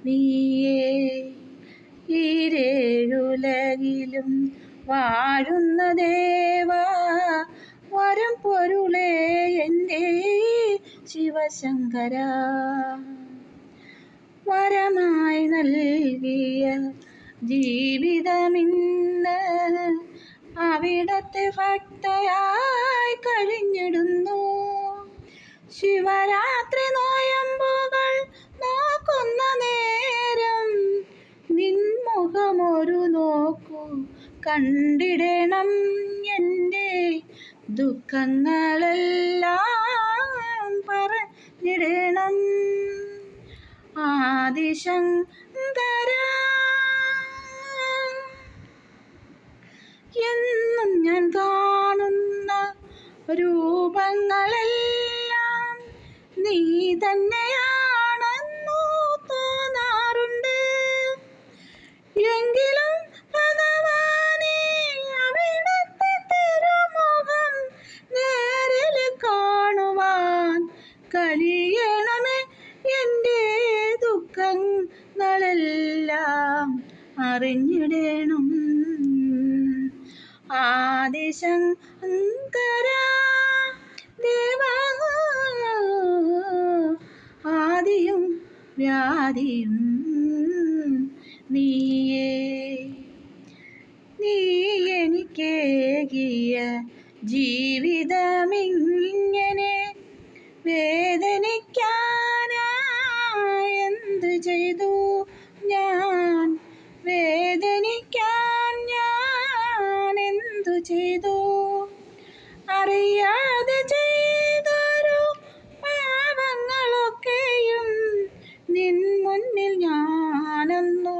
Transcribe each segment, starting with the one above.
നീയേ. ഈരേഴുലകിലും വാഴുന്ന ദേവാ, വരം പൊരുളേ എൻ്റെ ശിവശങ്കരാ. വരമായി നൽകിയ ജീവിതമിന്ന് അവിടത്തെ ഭക്തയായി കഴിഞ്ഞിടുന്നു. ശിവരാത്രി നോയമ്പുകൾ നോക്കുന്ന നേരം നിൻമുഖമൊരു നോക്കു കണ്ടിടണം. എൻ്റെ ദുഃഖങ്ങളെല്ലാം പറഞ്ഞിടണം. ആദിശങ്കരാ, എന്നും ഞാൻ കാണുന്ന രൂപങ്ങളെല്ലാം നീ തന്നെയാണെന്നു തോന്നാറുണ്ട്. എങ്കിലും ഭഗവാനേ, അവിടുത്തെ തിരുമുഖം നേരിൽ കാണുവാൻ കഴിയണമേ. എൻ്റെ ദുഃഖങ്ങളെല്ലാം അറിഞ്ഞിടണം. ആദിശങ്കരാ ദേവാ, ആദിയും വ്യാധിയും നീയേ. നീ എനിക്കേകിയ ജീവിതമിങ്ങനെ വേദനിക്കാനായി എന്ത് ചെയ്തു ഞാൻ? വേദനിക്കാൻ ഞാൻ എന്തു ചെയ്തു? അറിയാതെ ചെയ്തൊരു പാപങ്ങളൊക്കെയും നിൻ മുന്നിൽ ഞാനന്നു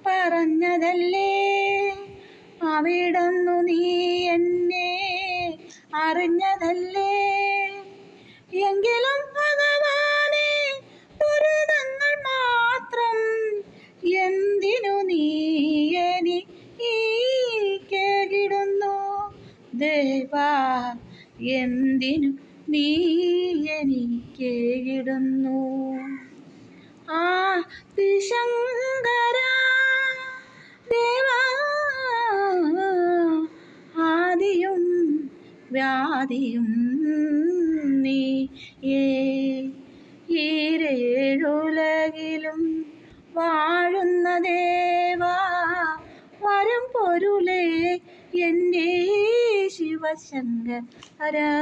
പറഞ്ഞതല്ലേ. അവിടുന്നു നീ എന്നെ അറിഞ്ഞതല്ലേ. എങ്കിലും ഭഗവാനേ, ദുരിതങ്ങൾ മാത്രം എന്തിനു നീ എനിക്കേകിടുന്നു? ദേവാ, എന്തിനു നീ എനിക്കേകിടുന്നു? ആദിശങ്കരാ ദേവാ, ആദിയും വ്യാധിയും നീയേ. ഈരേഴുലകിലും വാഴുന്ന ദേവാ, വരം പൊരുളേ എൻ്റെ ശിവശങ്കരാ.